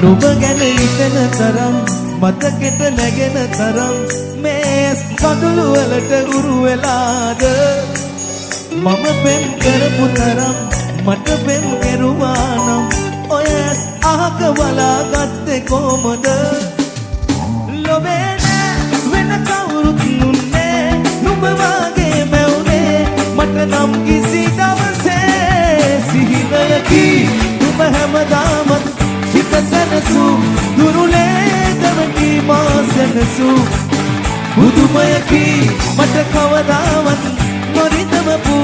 නුඹ ගැන හිතන තරම් මතකෙට නැගෙන තරම් මේ කඳුළු වලට උරු වෙලාද මම පෙම් කරපු තරම් මට පෙම් කෙරුවා නම් ඔය අහක බලාගත්තේ කොහමද ලොවේ නෑ වෙන කවුරුත් නුන්නේ නුඹ වාගේ මැවුනේ මට නම් කිසි දවසේ සිහිනයකි නුඹ හැමදාමත් සැනසු දුරුලේ දවටි මා සැනසු බුදුමයකි මට කවදාවත් නොරිදවපු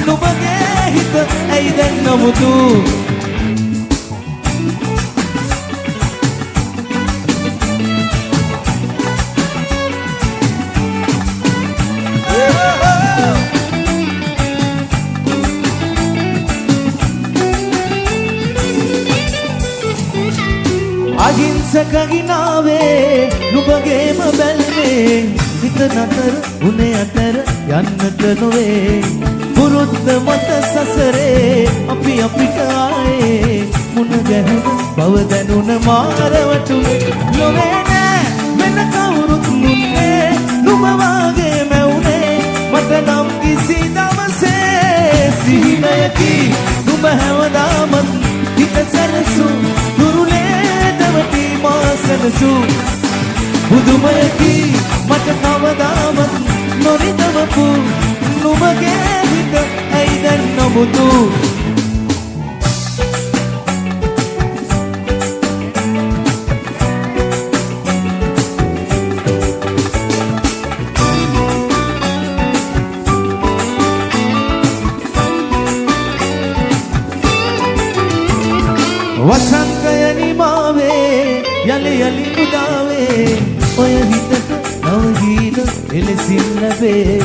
නුඹගේ හිත ඇයි දැන් නමුතු අහිංසක ගිනාවේ නුඹගේම බැල්මේ හිත නතර උනේ අතර යන්නට නොවේ පුරුද්ද මත සසරේ අපි අපිට ආයේ මුණ ගැහුණ බව දැනුණ මාරවටුනේ නොවේ නෑ වෙන කවුරුත් නුන්නේ නුඹ වාගේ මැවුනේ මට නම් කිසි දවසේ සිහිනයකි නුඹ හැමදාමත් හිත සැනසු දුරුලේ සැනසු බුදුමයකි මට කවදාවත් නොරිදවපු නුඹගේ හිත ඇයි දැන් නමුතු වසන්තය නිමාවේ යලි යලි උදාවේ ඔය හිතට නව ගීත එලෙසින් ලැබේ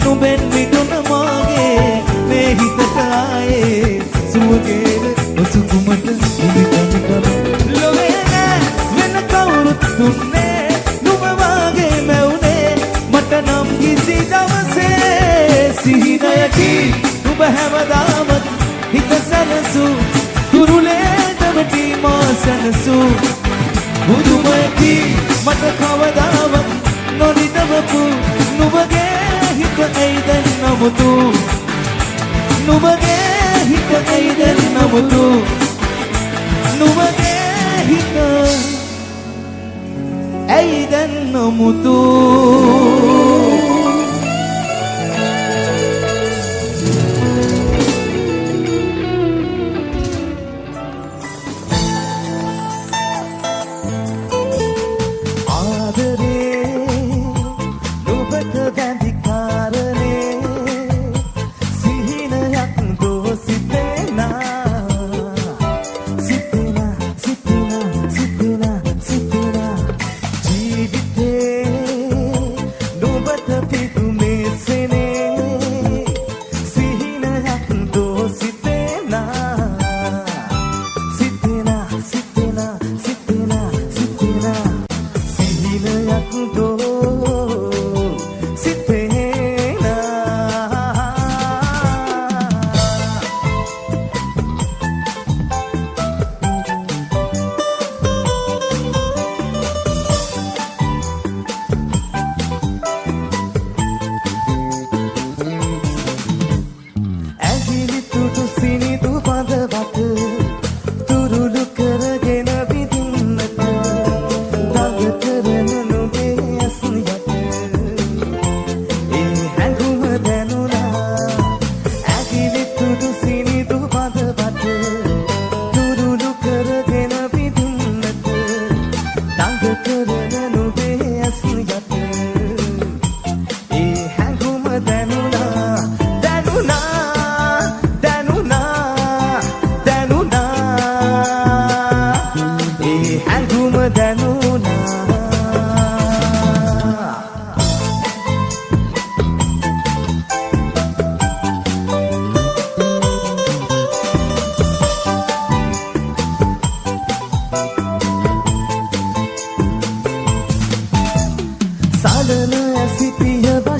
නුඹෙන් මිදුන මාගේ මේ හිතට ආයේ සුවගේද ඔසුකුමට උදිතන කර ලොවේ නෑ වෙන කවුරුත් දුන්නේ නුඹ වාගේ මැවුනේ මට නම් කිසි දවසේ සිහිනයකි නුඹ හැමදාමත් හිත සැනසු දුරුලේ දවටි මා සැනසු බුදුමයකි මට කවදාවත් නොරිදවපු නුඹගේ හිත ඇයි දැන් නමුතු නුඹගේ හිත ඇයි දැන් නමුතු නුඹගේ හිත ඇයි දැන් නමුතු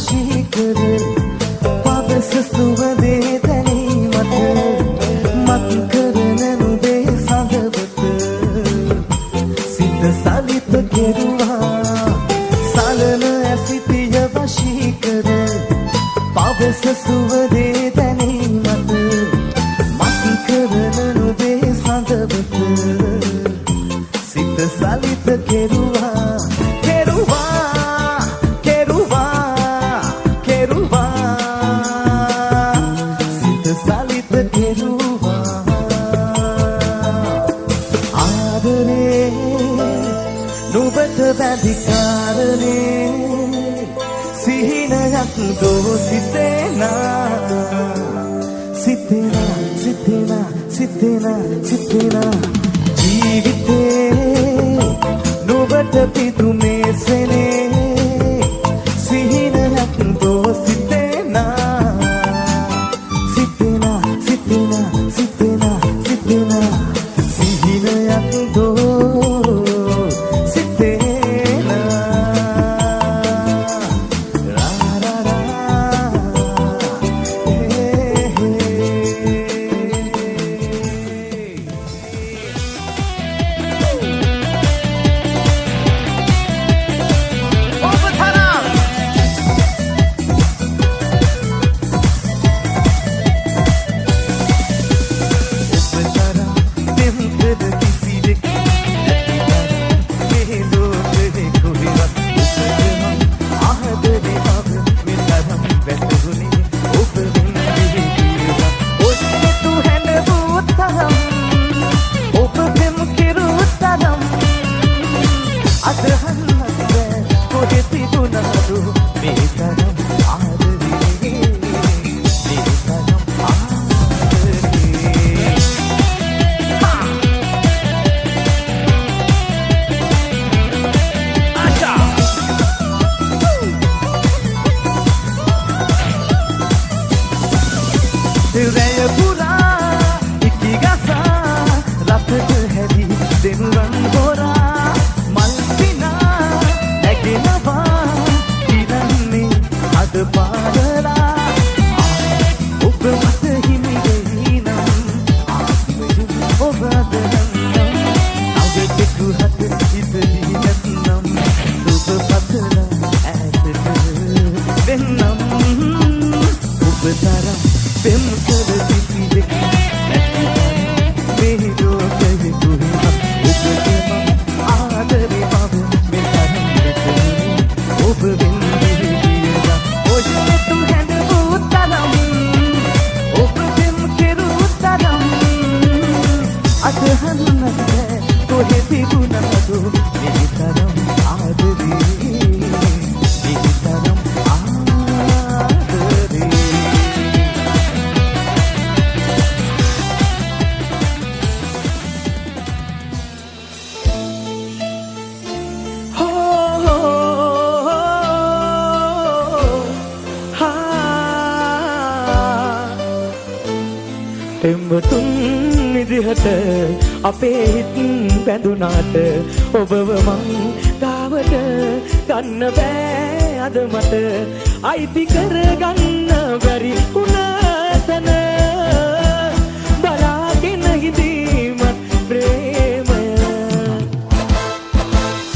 වශී කර පවස සුවඳේ දැනීමට මත් කරන නුඹේ සඳවත සිත සලිත කෙරුවා සලන ඇසිතිය වශී කර පවස සුවඳේ දැනීමට මත් කරන නුඹේ සඳවත සිත සලිත කෙරුවා සිත සලිත කෙරුවා ආදරේ නුඹට බැඳි කාරණේ සිහිනයක් දෝ සිතේනා ජීවිතේ නුඹට පිදුමේ සෙනේ සිහිනයක් දෝ සිතේනා සිහිනයක් දෝ සිතේනා රැය පුරා ඉකිගසා රතට හැදි දෙනුවන් හොරා මල් පිනා නැගෙනවා ඉරන්නේ අද පාරලා ඔබ මත හිමි වෙයි නම් ආත්මෙ ඔබ අදනම් අවගෙකු හත ඉදදී නැත්නම් ඔබ පතලා ඈතට වෙන්නම් ඔබ තරම් පෙම් කර සිටිදෙක් නැතිනම් මේ ලෝකෙ තුහිම ඔබගේ මම ආදරේ මව මේ තරම් නැතුනේ ඔබ වෙන්නේ කියලා ඔය තු හැඳ උතරම් ඔබ පෙම් කෙරු තරම් අදහන්නත් කොහෙ තිබුණාද මේ තරම් ආදරේ මේ තරම් ආදරේ එම්බතුන් විදිහට අපේ හිත් බැඳුනාට ඔබව මං ගාවට ගන්න බෑ අද මට අයිති කරගන්න බැරි උනතන බලාගෙන හිඳීමත් ප්‍රේමය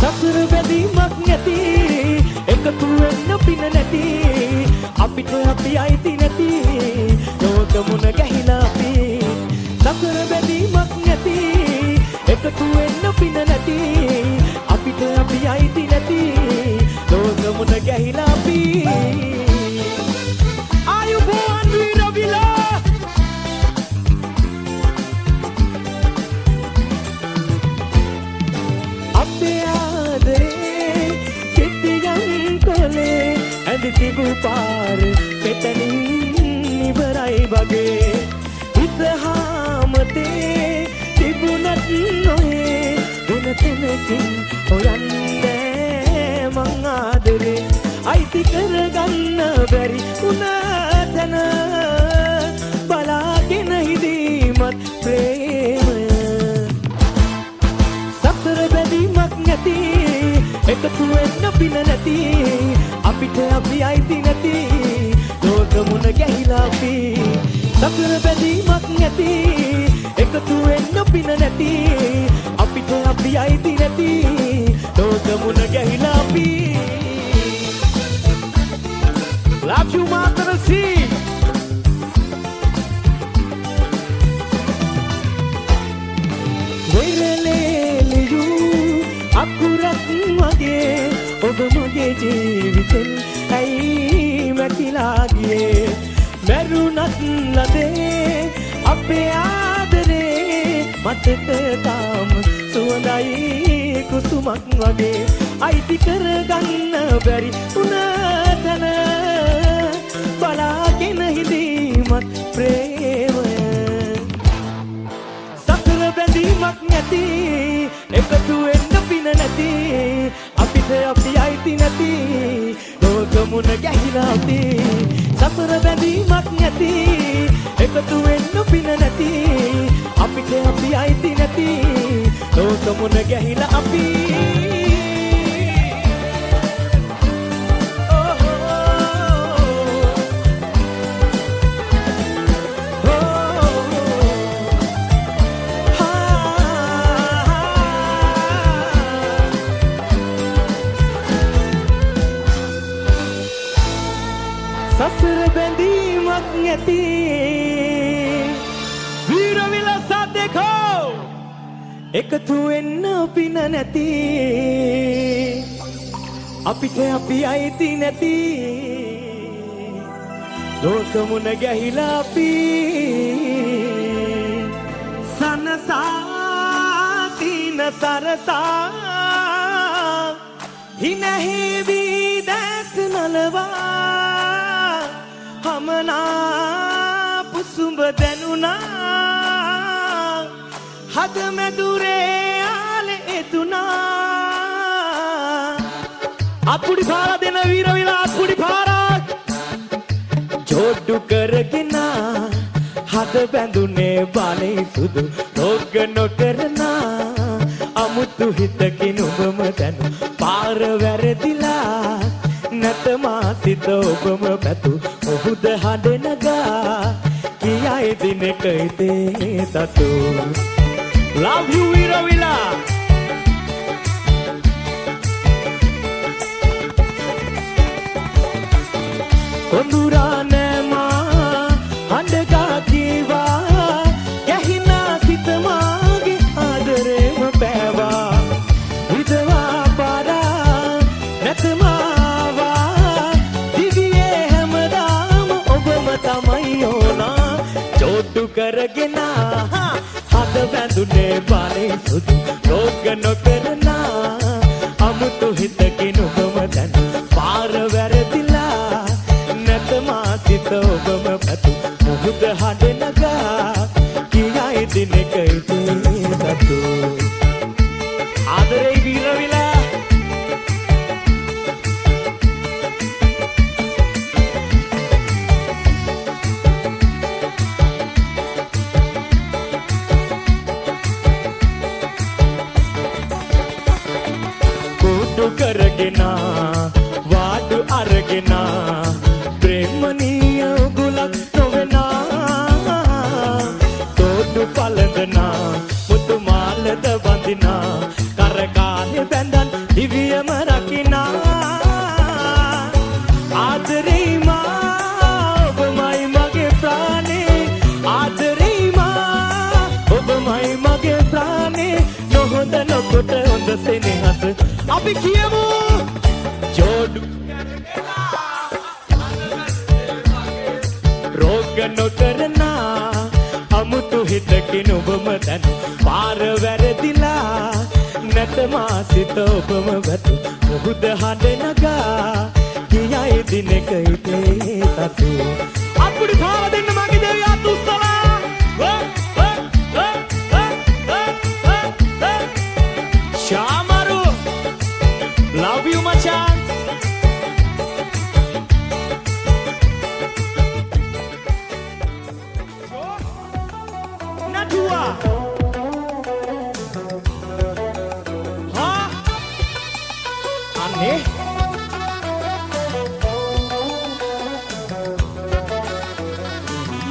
සසර බැඳීමක් නැති එකතු වෙන්න පින නැති අපිට අපි අයිති නැති ලෝකමුණ ගැහිලා අපි සසර බැඳීමක් නැති එකතු වෙන්න පින නැති අපිට අපි අයිති නැති ලෝකමුණ ගැහිලා අපි ආයුබෝවන් වීරවිලා අපේ ආදරේ සිටියන් කොලේ ඇඳ තිබු පාර මෙතනින් ඉවරයි වගේ ඉතහාමතේ තිබුණත් නොයේ දුන තැනකින් හොයන්නේ මං ආදරේ අයිති කරගන්න බැරි උන තැන බලාගෙන හිඳීමත් ප්‍රේමය සසර බැඳීමක් නැති එකතු වෙන්න පින නැති අපිට අපි අයිති නැති ලෝක මුණ ගැහිලා අපි සතර බැඳීමක් නැති එකතු වෙන්න පින නැති අපිට අපි අයිති නැති ලෝක මුණ ගැහිලා අපි Love you Matarasi Wairaleliyu akurat wage oba mage jeevithen ai matila giye merunat lade ape aadare matata tam suwandai kusumak wage aiti karaganna bari unatana බලාගෙන හිඳීමත් ප්‍රේමය සතර බැඳීමක් නැති එකතු වෙන්න පින නැති අපිට අපි අයිති නැති ලෝක මුණ ගැහිලා අපි සතර බැඳීමක් නැති එකතු වෙන්න පින නැති අපිට අපි අයිති නැති ලෝක මුණ ගැහිලා අපි සසර බැඳීමක් නැති වීර විලාස දෙකෝ එකතු වෙන්න පින නැති අපිට අපි අයිති නැති ලෝක මුණ ගැහිලා අපි සනසා සීන සරසා හිනහි විදස් නලවා हमना पुसुंब देनुना हद में दूरे आले एतुना अपुड़ी फारा देना वीर विला अपुड़ी फारा जोडु करगिना हद बैंदुने बाले सुदु रोग नोकरना अमुतु हित किनुबम दनु पार वरदिला नतमा सित ඔබම පැතු ඔහුද හඬ නගා කියයි දිනක ඉතේ තතු Love you Viravila කොඳුරා නෑමා හඬගා කීවා ගැහිනා සිත මාගේ ආදරේම පෑවා විදවා පාරා නැතමා जोडु करगिना हद बैंदुने बाले सुदु रोग नोकरना अमुतु हित किनुबम दनु पार वरदिला नतमा सित ඔබම පැතු මුහුද හඬ නගා කියයි දිනක ඉතේ සතු ආදරේ වීරවිලා करगिना वाडु अरगिना प्रेमनीय गुलक नोवेना तोडु पलंदना मुतु मालद बंदिना करगाने बंधन दिव्यम रखिना आदरे मा ඔබමයි මගේ ප්‍රාණේ ආදරේ मा ඔබමයි මගේ ප්‍රාණේ නොහොඳ නොකොට හොඳ සෙනෙහස අපි කියමු जोडु रोग नोकरना अमुतु हित किनुबम दनु पार वरदिला नतमा सित ඔබම වැතු මුහුද හඬ නගා කියයි දිනක ඉතේ තතු අපුඩි පාර දෙන්න මගේ දෙවියා තුස්සලා Shamaru Love you machan Natua Ha අනේ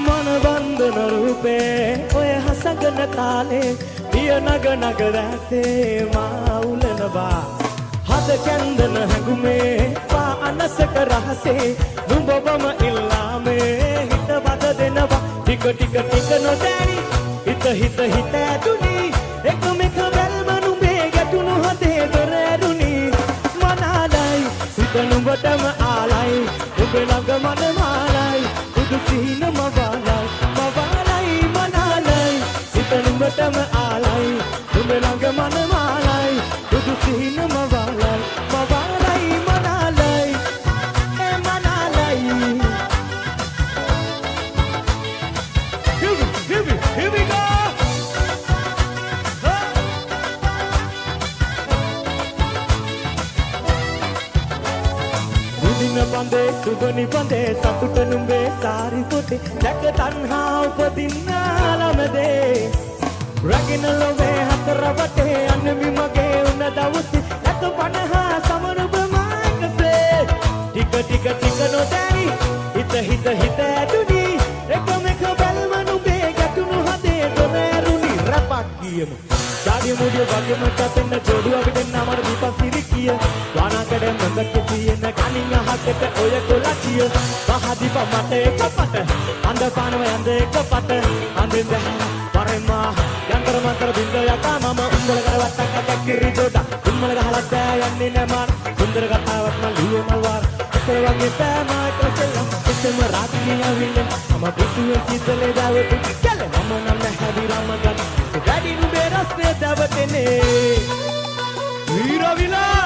මනවන්දන රූපේ ඔය හසගන තාලේ පිය නග නග රැතේ මා උලනවා හද කැන්දන හැඟුමේ පා අනසක රහසේ නුඹවම ඉල්ලාමේ හිත වද දෙනවා ටික ටික ටික නොදැනි හිත හිත හිත ඇතුනි එක මෙක බැල්ම නුඹේ ගැටුණු හදේ දොර ඇරුණි මනාලයි හිත නුඹටම ආලයි නුඹ ළඟ මන මාලයි බුදු සිහින මවාලයි මනාලයි හිත නුඹටම ආලයි නුඹ ළඟ මන මාලයි බුදු සිහින මවාලයි මනාලයි ඒ මනාලයි Here we go! මුදින බඳේ සුබනි බඳේ සතුට නුඹේ සාරි පොටේ දැක තණ්හා උපදින්න ළමදේ රැගෙන ලොවේ හතර වටේ අන්නමි මගේ උන දවසේ දැක පණහා සමරුබ මාකසේ ටික ටික ටික නොදැනි හිත හිත හිත ඇතුනි එකම එක බැල්ම නුඹේ ගැටුණු හදේ දොර ඇරුණි රපක් කියමු ජාඩිය මුඩිය වගේම කතෙන්න ජෝඩුව අපිට නමර දීපසිරි කිය වානාකඩ මඟක තියෙන කණින් අහකට ඔය කොලකිය පහදිප මට එකපට අඳ පානව යඳ එකපට අඳින් දැහැර පරෙමා යන්තර මන්තර බින්ද යකා මම උඹල කරවත්තක් අතක් කිරි ජෝඩා උම්මල ගහලා බෑ යන්නේ නැමාර සුන්දර කතාවක් මම ලියුවේ මල්වාර ඉතර වගේ බෑ මායිකල් එතම රාත්‍රිය විල්ලෙන් මම පිටුවේ සිතලේ දාවතු කැල මම නම් නැහැදි රමගන් වැඩි නුඹේ රස්නේ දවටනේ වීරවිලා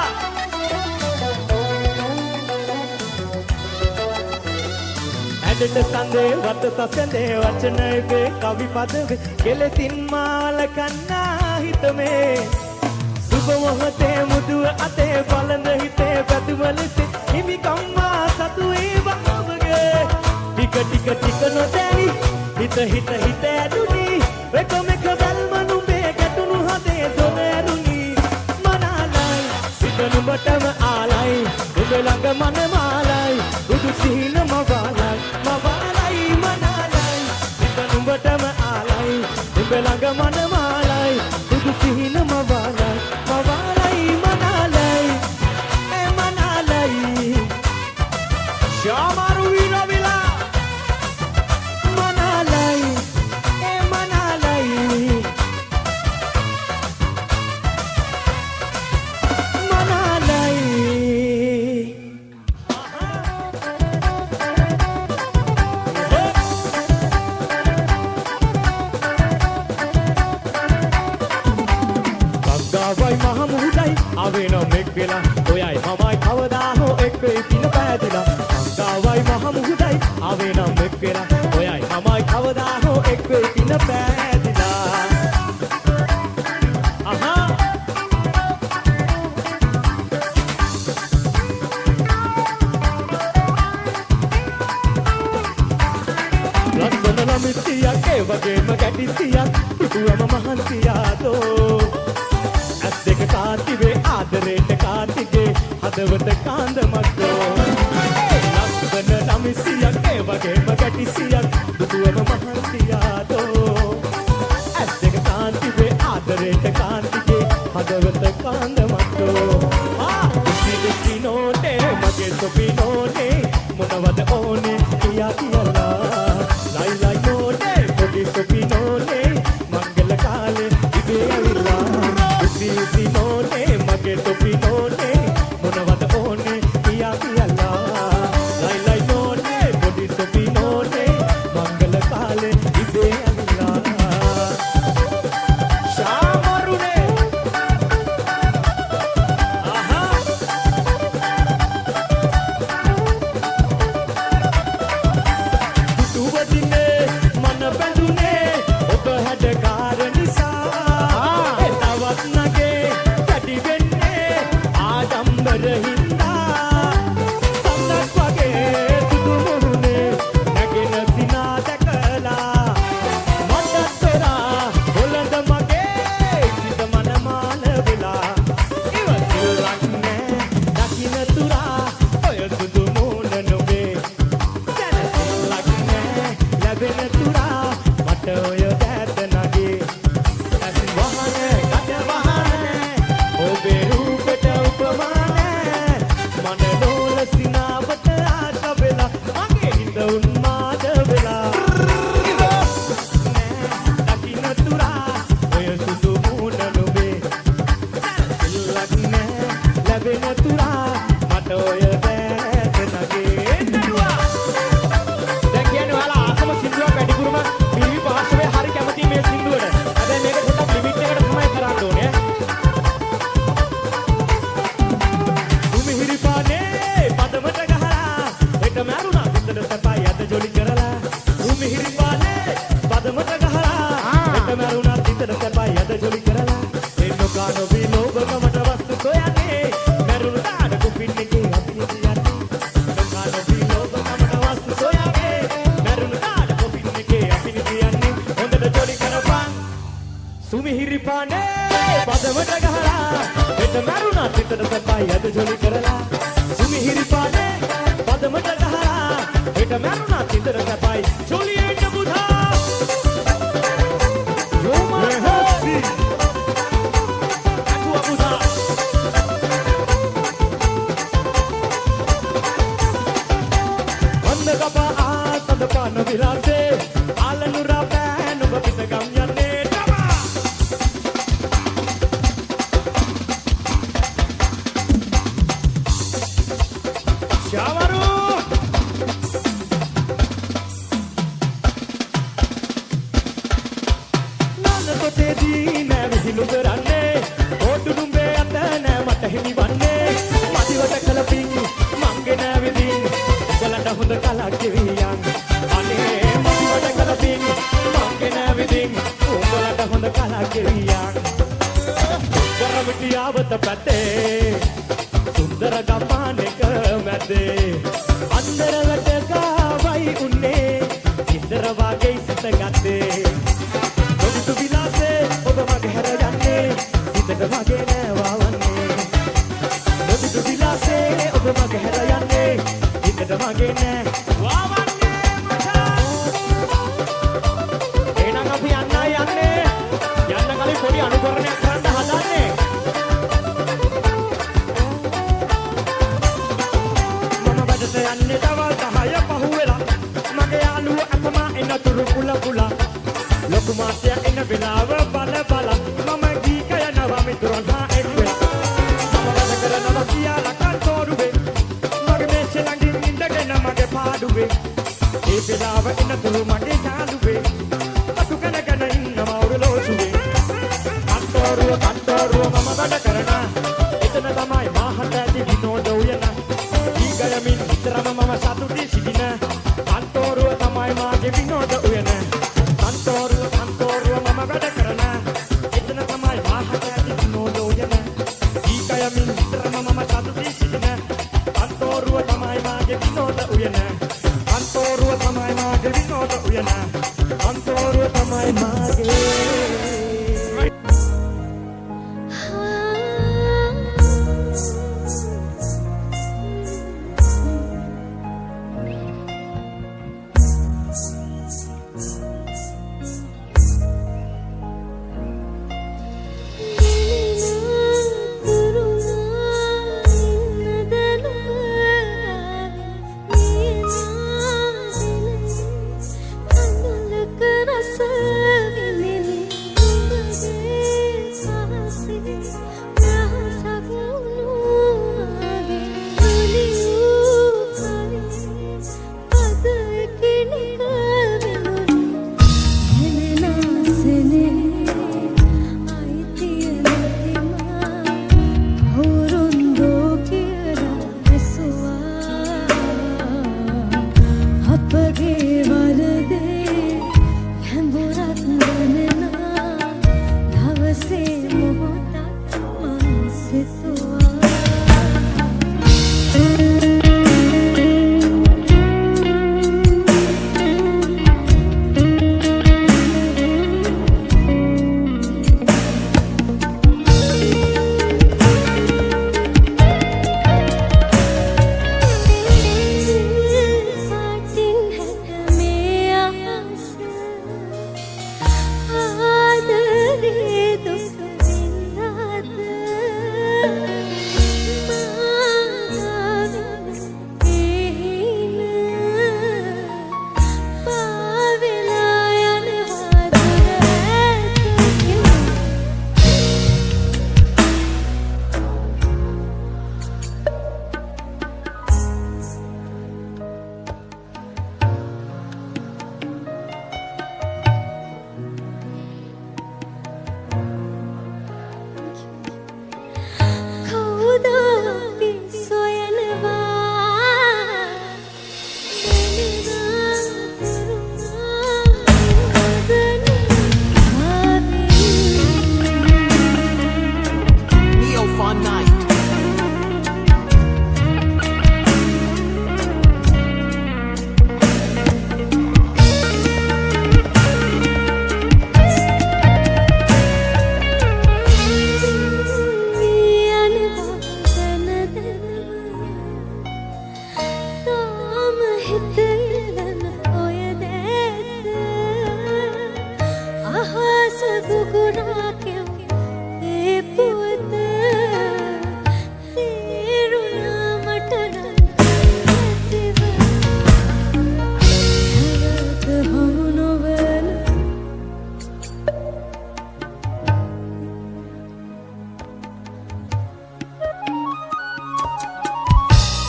ඇඩට සඳේ වත සසඳේ වචනයේ කවි පදවේ කෙලෙසින් මාල කන්නා හිතමේ සුබ මොහොතේ මුදුව අතේ බලන හිතේ පැතුමලසේ හිමිකම්මා සතු ඒවමගේ ටික ටික ටික නොදැනි හිත හිත හිත ඇදුනි එකම එක බැල්ම නුඹේ ගැටුණු හදේ දොර ඇරුණි මනාලයි හිත නුඹටම ආලයි නුඹ ළඟ මන මාලයි බුදු සිහින මවාලයි මනාලයි හිත නුඹටම ආලයි නුඹ ළඟ මන මාලයි බුදු සිහින මවාලයි මනාලයි ඒ මනාලයි ශාමාරු වීරවිලා මනාලයි ඒ මනාලයි ගංගාවයි මහ මුහුදයි ආවේ නම් එක් වෙලා ඔයයි මමයි කවදා හෝ එක් වෙයි පින පෑදිලා ගංගාවයි මහ මුහුදයි ආවේ නම් එක් වෙලා ඔයයි මමයි කවදා හෝ එක් වෙයි පින පෑදිලා අහා ලස්සන ළමිතියක් ඒ වගේම ගැටිසියක් පුදුම මහන්සියාතෝ ඇස් දෙක කාන්තිවේ ආදරේට කාන්තිගේ හදවත කාන්ද මක්කෝ ලස්සන ළමිතියක් ඒ වගේම ගැටිසියක් පුදුම මහන්සියාතෝ ඇස් දෙක කාන්තිවේ ආදරේට කාන්තිගේ හදවත කාන්ද මක්කෝ දුසි නෝනේ මගේ සොපි නෝනේ මොනවද ඕනේ කියා කියලා ලයි ලයි නෝනේ පොඩි සොපි නෝනේ මංගල කාලේ ඉබේ ඇවිල්ලා දුසි නෝනේ මගේ සොපි නෝනේ මොනවද ඕනේ කියා කියලා ලයි ලයි නෝනේ පොඩි සොපි නෝනේ මංගල කාලේ ඉබේ ඇවිල්ලා ශාමරුනේ සැපයි අද ජොලි කරලා සුමිහිරි පානේ පදමට ගහලා හෙට මැරුණා තිතර සැපයි ජොලියට බුධා යෝමහසි අකුව බුධා වන්ද කපා ආසද පාන විලාසේ ආලනුරා පෑන ඔබ පිට ගම් යන්නේ Chavaru Nana totedi na vihilu karanne odu dumbe ata na mata himi wanne madiwata kalapin mange na vidin galanda hunda kala keviyan ane madiwata kalapin mange na vidin galanda hunda kala keviyan garamiti avata patte සුන්දර ගම්මානක මැදේ අන්දරවට ගාවයි උන්නේ ඉන්දර වාගේ සිත ගත්තේ ඔබට විලාසේ ඔබ මගේ හැර යන්නේ සිතට මගේ නෑවවන්නේ ඔබට විලාසේ ඔබ මගේ හැර යන්නේ සිතට මගේ නෑවවන්නේ මචා එහෙනම් අපි යන්න කලින් පොඩි අනුකරණයක් කරන්න හදන්නේ යන්නේ දවල් 10 පහුවෙලා මගේ යාළුව අපමා එන තුරු කුල කුල ලොකු මාත්‍යා එන වෙලාව බල බල මම ගී කයනවා මිතුරන් හා එක් වෙලා මම වැඩ කරනවා කියලා කන්තෝරුවේ මගේ මේසේ ළඟින් ඉඳගෙන මගේ පාඩුවේ ඒ වෙලාව එන තුරු මගේ යාළුවේ අතු කනගෙන ඉන්නවා උරලෝසුවේ කන්තෝරුව මම වැඩ කරනා එතන තමයි මාහට ඇති විනෝද උයන ගයමින් විතරම මම සතුටින් සිටින කන්තෝරුව තමයි මාගේ විනෝද උයන කන්තෝරුව මම වැඩ කරන එතන තමයි මාහට ඇති විනෝද උයන ගයමින් විතරම මම සතුටින් සිටින කන්තෝරුව තමයි මාගේ විනෝද උයන කන්තෝරුව තමයි මාගේ විනෝද උයන කන්තෝරුව තමයි මාගේ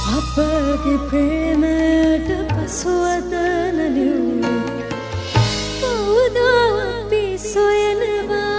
අපගේ ප්‍රේමයට පසුවද නලියුනේ කවුද අපි සොයනවා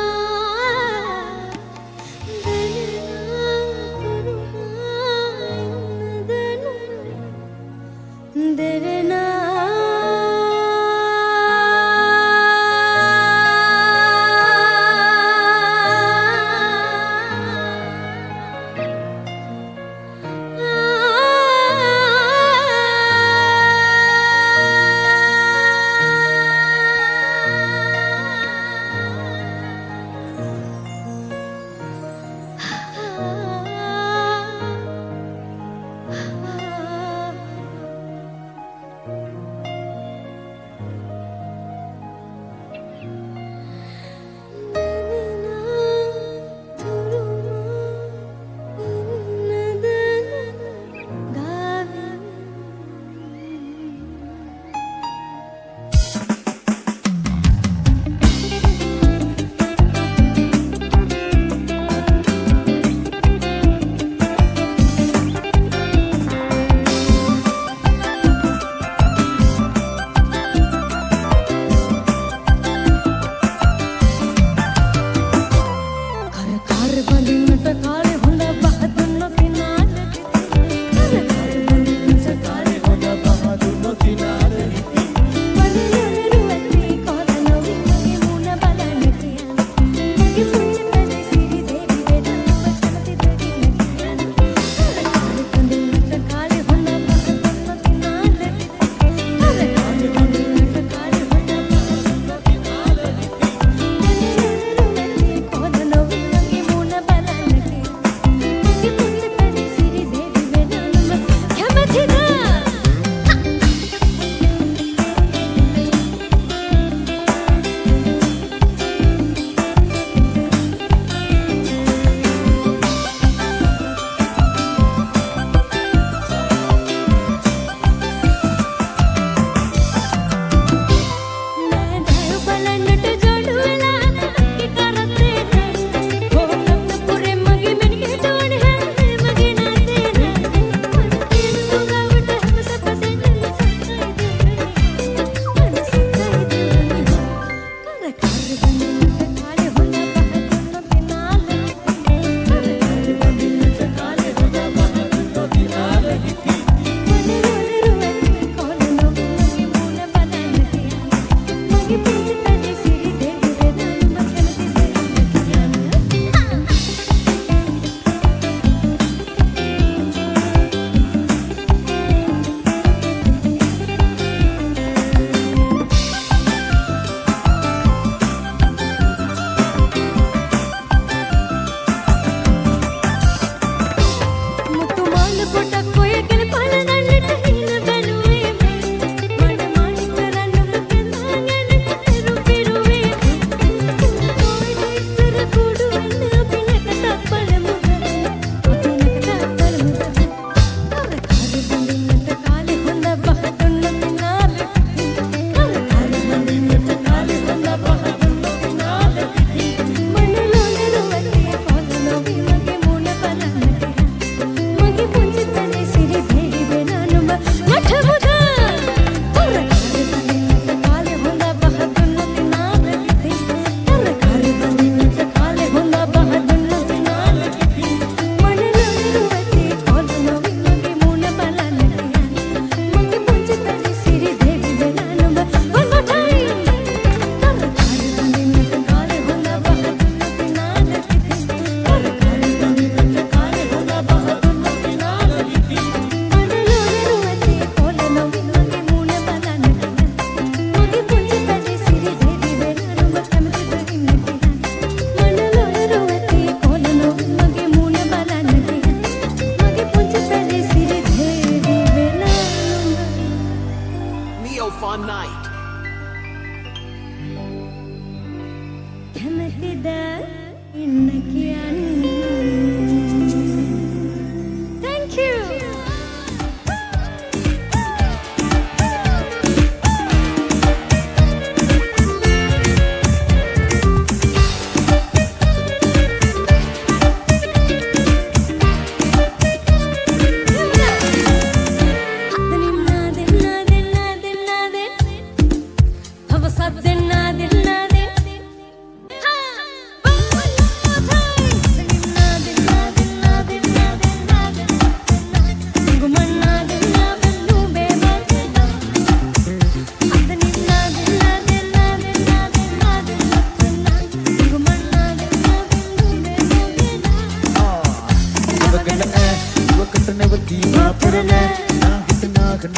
කරන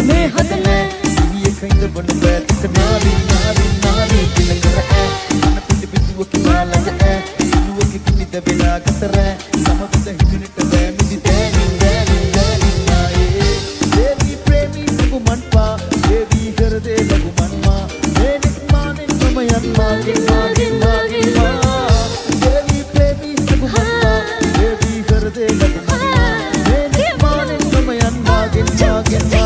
මේ හදන සිහිය කයින්ද බොන බෑත් නාරි නාරි නාරි දින කර අන පිට පිටුවක මාලක සිනුවක කිනිද වෙලා ගතර සමවිත හිමිනට බෑමිදි තෑනි තෑනි තෑනි නායේ දේවි ප්‍රේමී සුගුමන්පා දේවි හෘදේ ලඝුමන්මා මේනික් මානෙන් සමයන් මාගේ මාගේ මාගේ මා දේවි ප්‍රේමී සුගුමන්පා දේවි හෘදේ ලඝුමන්මා මේනික් මානෙන් සමයන් මාගේ මාගේ